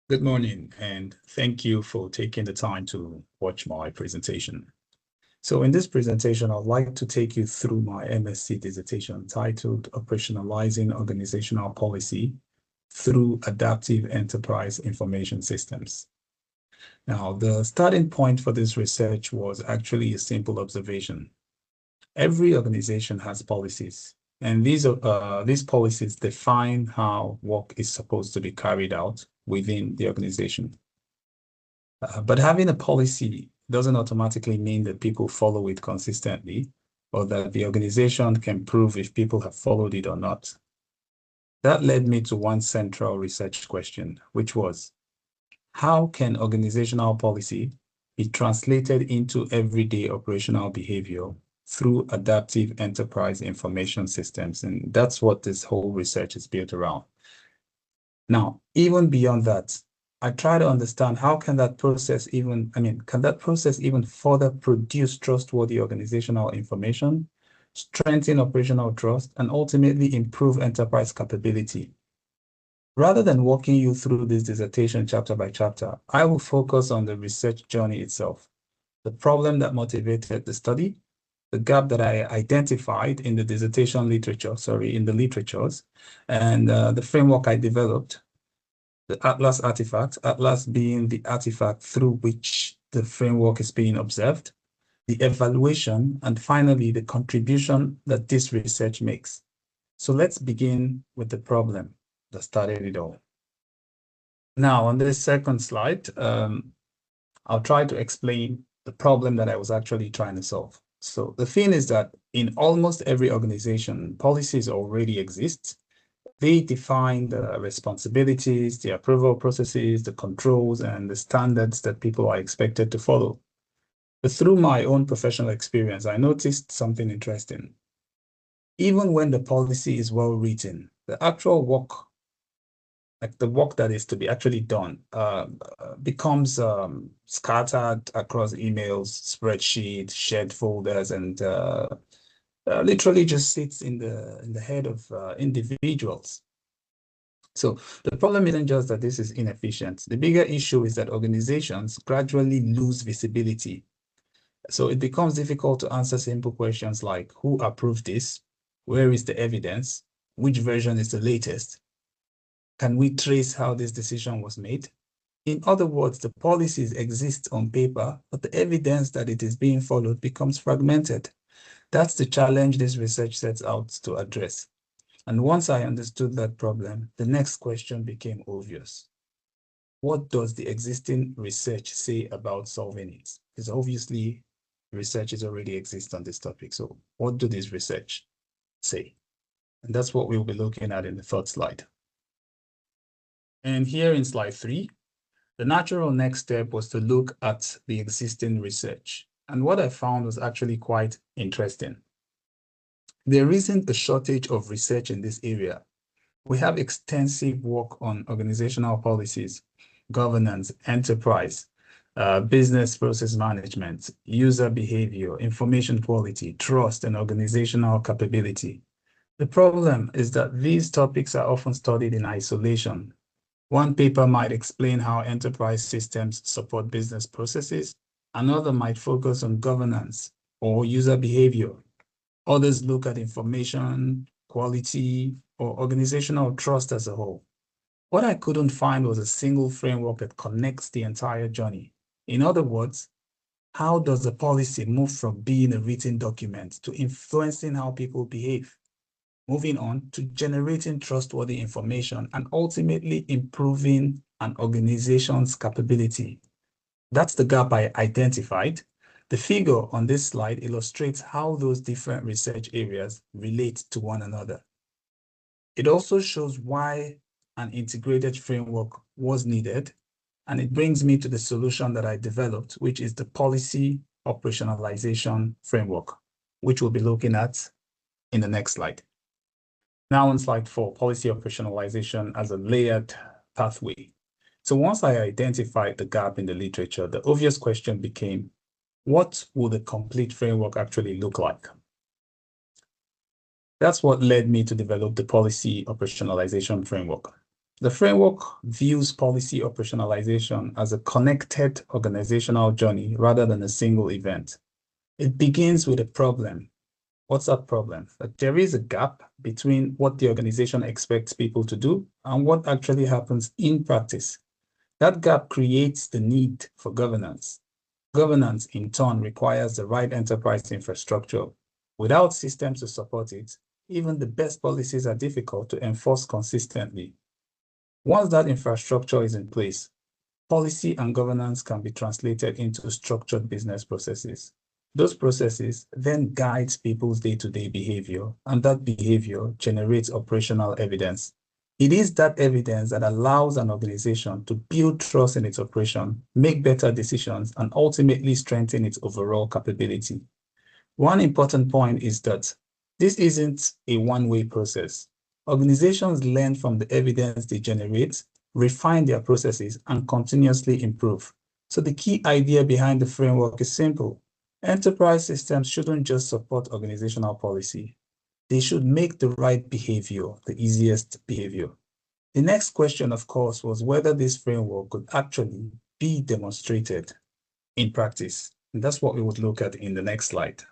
Good morning, and thank you for taking the time to watch my presentation. So in this presentation, I'd like to take you through my MSc dissertation titled Operationalizing Organizational Policy through Adaptive Enterprise Information Systems. Now, the starting point for this research was actually a simple observation. Every organization has policies, and these policies define how work is supposed to be carried out within the organization. But having a policy doesn't automatically mean that people follow it consistently or that the organization can prove if people have followed it or not. That led me to one central research question, which was, how can organizational policy be translated into everyday operational behavior through adaptive enterprise information systems? And that's what this whole research is built around. Now, even beyond that, I try to understand how can that process even further produce trustworthy organizational information, strengthen operational trust, and ultimately improve enterprise capability. Rather than walking you through this dissertation chapter by chapter, I will focus on the research journey itself, the problem that motivated the study, the gap that I identified in the dissertation literature, in the literatures, and the framework I developed, the Atlas artifact, Atlas being the artifact through which the framework is being observed, the evaluation, and finally, the contribution that this research makes. So let's begin with the problem that started it all. Now, on this second slide, I'll try to explain the problem that I was actually trying to solve. So the thing is that in almost every organization, policies already exist. They define the responsibilities, the approval processes, the controls, and the standards that people are expected to follow. But through my own professional experience, I noticed something interesting. Even when the policy is well written, the actual work, like the work that is to be actually done, becomes scattered across emails, spreadsheets, shared folders, and literally just sits in the head of individuals. So the problem isn't just that this is inefficient. The bigger issue is that organizations gradually lose visibility. So it becomes difficult to answer simple questions like, who approved this? Where is the evidence? Which version is the latest? Can we trace how this decision was made? In other words, the policies exist on paper, but the evidence that it is being followed becomes fragmented. That's the challenge this research sets out to address. And once I understood that problem, the next question became obvious. What does the existing research say about solving it? Because obviously, research is already exists on this topic. So what do this research say? And that's what we'll be looking at in the third slide. And here in slide 3, the natural next step was to look at the existing research. And what I found was actually quite interesting. There isn't a shortage of research in this area. We have extensive work on organizational policies, governance, enterprise, business process management, user behavior, information quality, trust, and organizational capability. The problem is that these topics are often studied in isolation. One paper might explain how enterprise systems support business processes. Another might focus on governance or user behavior. Others look at information, quality, or organizational trust as a whole. What I couldn't find was a single framework that connects the entire journey. In other words, how does a policy move from being a written document to influencing how people behave? Moving on to generating trustworthy information and ultimately improving an organization's capability. That's the gap I identified. The figure on this slide illustrates how those different research areas relate to one another. It also shows why an integrated framework was needed, and it brings me to the solution that I developed, which is the policy operationalization framework, which we'll be looking at in the next slide. Now on slide 4, policy operationalization as a layered pathway. So once I identified the gap in the literature, the obvious question became, what will the complete framework actually look like? That's what led me to develop the policy operationalization framework. The framework views policy operationalization as a connected organizational journey rather than a single event. It begins with a problem. What's that problem? That there is a gap between what the organization expects people to do and what actually happens in practice. That gap creates the need for governance. Governance, in turn, requires the right enterprise infrastructure. Without systems to support it, even the best policies are difficult to enforce consistently. Once that infrastructure is in place, policy and governance can be translated into structured business processes. Those processes then guide people's day-to-day behavior, and that behavior generates operational evidence. It is that evidence that allows an organization to build trust in its operation, make better decisions, and ultimately strengthen its overall capability. One important point is that this isn't a one-way process. Organizations learn from the evidence they generate, refine their processes, and continuously improve. So the key idea behind the framework is simple. Enterprise systems shouldn't just support organizational policy. They should make the right behavior the easiest behavior. The next question, of course, was whether this framework could actually be demonstrated in practice. And that's what we would look at in the next slide.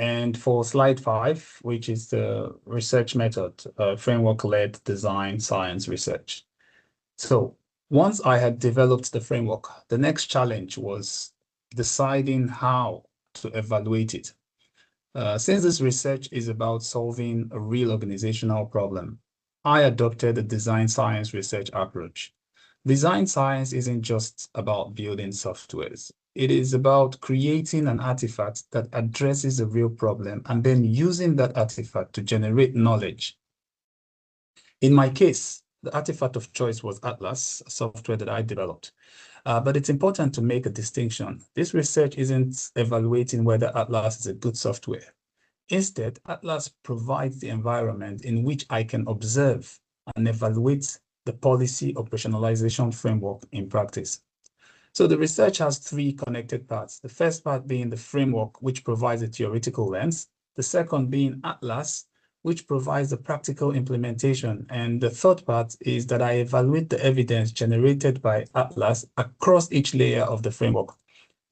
And for slide 5, which is the research method, framework-led design science research. So once I had developed the framework, the next challenge was deciding how to evaluate it. Since this research is about solving a real organizational problem, I adopted a design science research approach. Design science isn't just about building softwares. It is about creating an artifact that addresses a real problem and then using that artifact to generate knowledge. In my case, the artifact of choice was Atlas, a software that I developed. But it's important to make a distinction. This research isn't evaluating whether Atlas is a good software. Instead, Atlas provides the environment in which I can observe and evaluate the policy operationalization framework in practice. So the research has 3 connected parts. The first part being the framework, which provides a theoretical lens. The second being Atlas, which provides the practical implementation. And the third part is that I evaluate the evidence generated by Atlas across each layer of the framework.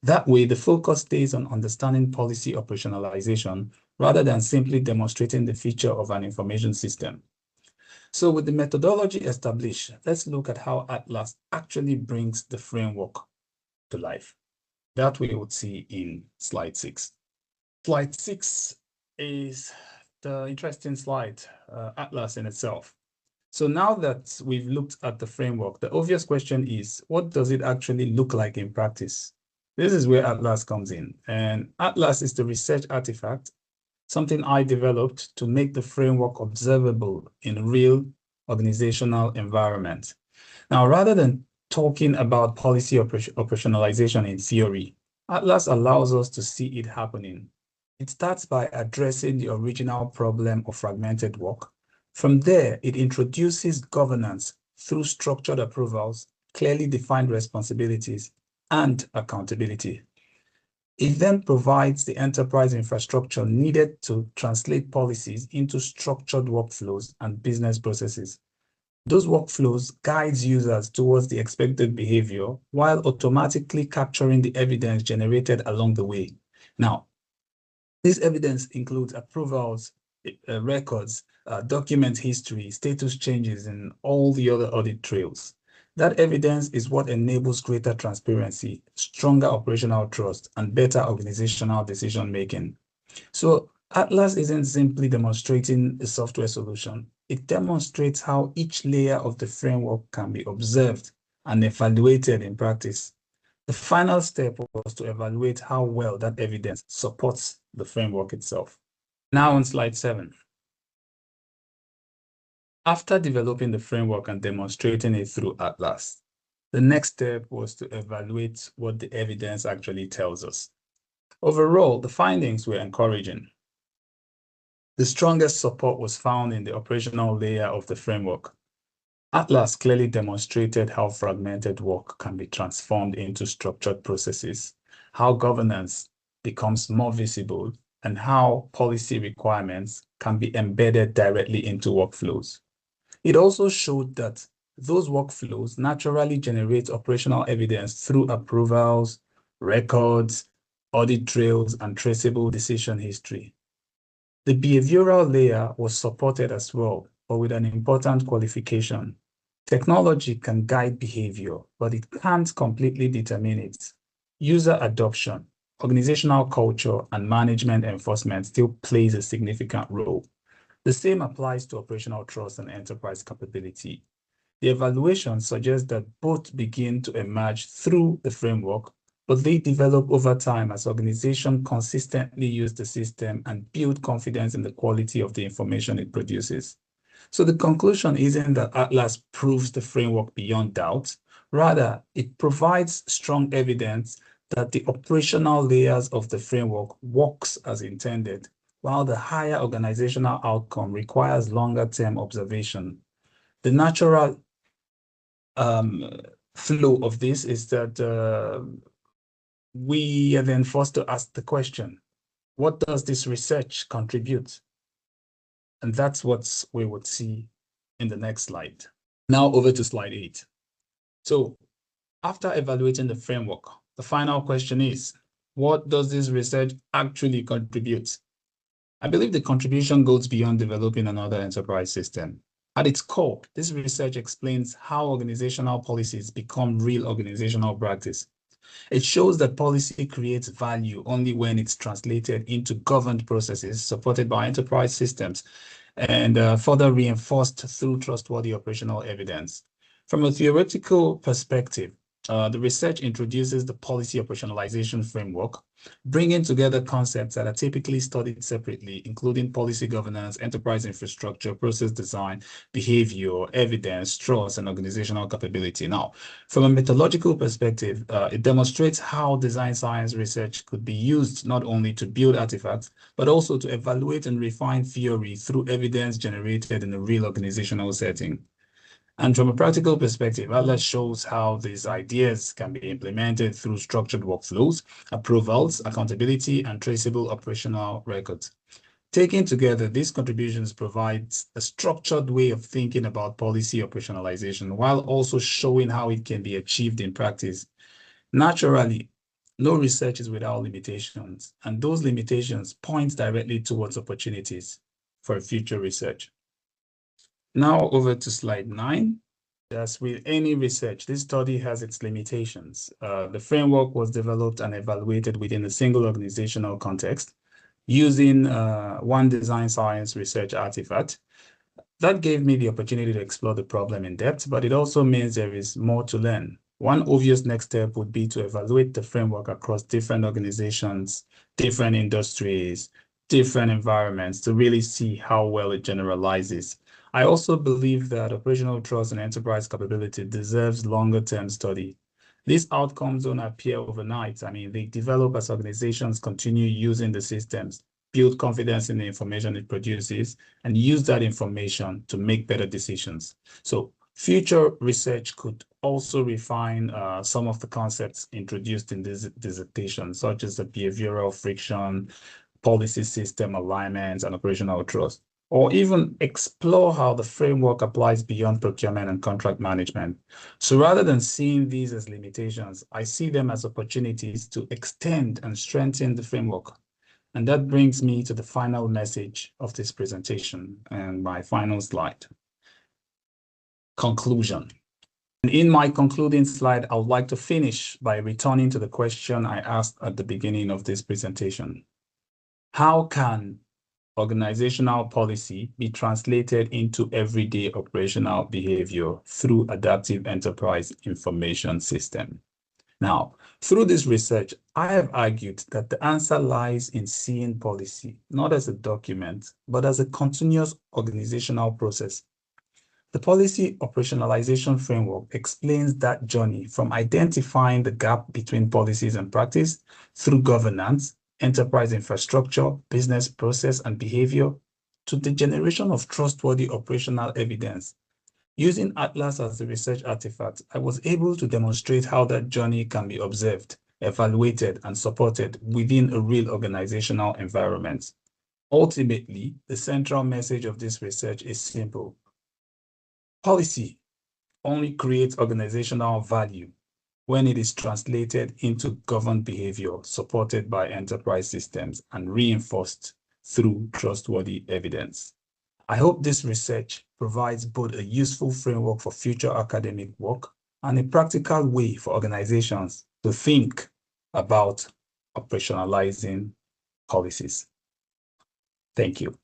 That way, the focus stays on understanding policy operationalization rather than simply demonstrating the feature of an information system. So with the methodology established, let's look at how Atlas actually brings the framework to life. That we would see in slide 6. Slide 6 is the interesting slide, Atlas in itself. So now that we've looked at the framework, the obvious question is, what does it actually look like in practice? This is where Atlas comes in. And Atlas is the research artifact, something I developed to make the framework observable in real organizational environment. Now, rather than talking about policy operationalization in theory, Atlas allows us to see it happening. It starts by addressing the original problem of fragmented work. From there, it introduces governance through structured approvals, clearly defined responsibilities, and accountability. It then provides the enterprise infrastructure needed to translate policies into structured workflows and business processes. Those workflows guides users towards the expected behavior while automatically capturing the evidence generated along the way. Now, this evidence includes approvals, records, document history, status changes, and all the other audit trails. That evidence is what enables greater transparency, stronger operational trust, and better organizational decision-making. So Atlas isn't simply demonstrating a software solution. It demonstrates how each layer of the framework can be observed and evaluated in practice. The final step was to evaluate how well that evidence supports the framework itself. Now on slide 7. After developing the framework and demonstrating it through Atlas, the next step was to evaluate what the evidence actually tells us. Overall, the findings were encouraging. The strongest support was found in the operational layer of the framework. Atlas clearly demonstrated how fragmented work can be transformed into structured processes, how governance becomes more visible, and how policy requirements can be embedded directly into workflows. It also showed that those workflows naturally generate operational evidence through approvals, records, audit trails, and traceable decision history. The behavioral layer was supported as well, but with an important qualification. Technology can guide behavior, but it can't completely determine it. User adoption, organizational culture, and management enforcement still plays a significant role. The same applies to operational trust and enterprise capability. The evaluation suggests that both begin to emerge through the framework, but they develop over time as organizations consistently use the system and build confidence in the quality of the information it produces. So the conclusion isn't that Atlas proves the framework beyond doubt. Rather, it provides strong evidence that the operational layers of the framework works as intended, while the higher organizational outcome requires longer-term observation. The natural flow of this is that we are then forced to ask the question, what does this research contribute? And that's what we would see in the next slide. Now over to slide 8. So after evaluating the framework, the final question is, what does this research actually contribute? I believe the contribution goes beyond developing another enterprise system. At its core, this research explains how organizational policies become real organizational practice. It shows that policy creates value only when it's translated into governed processes supported by enterprise systems and further reinforced through trustworthy operational evidence. From a theoretical perspective, the research introduces the policy operationalization framework, bringing together concepts that are typically studied separately, including policy governance, enterprise infrastructure, process design, behavior, evidence, trust, and organizational capability. Now, from a methodological perspective, it demonstrates how design science research could be used not only to build artifacts, but also to evaluate and refine theory through evidence generated in a real organizational setting. And from a practical perspective, Atlas shows how these ideas can be implemented through structured workflows, approvals, accountability, and traceable operational records. Taken together, these contributions provide a structured way of thinking about policy operationalization while also showing how it can be achieved in practice. Naturally, no research is without limitations, and those limitations point directly towards opportunities for future research. Now over to slide 9. As with any research, this study has its limitations. The framework was developed and evaluated within a single organizational context using one design science research artifact. That gave me the opportunity to explore the problem in depth, but it also means there is more to learn. One obvious next step would be to evaluate the framework across different organizations, different industries, different environments to really see how well it generalizes. I also believe that operational trust and enterprise capability deserves longer-term study. These outcomes don't appear overnight. I mean, they develop as organizations continue using the systems, build confidence in the information it produces, and use that information to make better decisions. So future research could also refine some of the concepts introduced in this dissertation, such as the behavioral friction, policy system alignment, and operational trust, or even explore how the framework applies beyond procurement and contract management. So rather than seeing these as limitations, I see them as opportunities to extend and strengthen the framework. And that brings me to the final message of this presentation and my final slide. Conclusion. And in my concluding slide, I would like to finish by returning to the question I asked at the beginning of this presentation. How can organizational policy be translated into everyday operational behavior through adaptive enterprise information system? Now, through this research, I have argued that the answer lies in seeing policy, not as a document, but as a continuous organizational process. The policy operationalization framework explains that journey from identifying the gap between policies and practice through governance, enterprise infrastructure, business process, and behavior, to the generation of trustworthy operational evidence. Using Atlas as the research artifact, I was able to demonstrate how that journey can be observed, evaluated, and supported within a real organizational environment. Ultimately, the central message of this research is simple. Policy only creates organizational value when it is translated into governed behavior supported by enterprise systems and reinforced through trustworthy evidence. I hope this research provides both a useful framework for future academic work and a practical way for organizations to think about operationalizing policies. Thank you.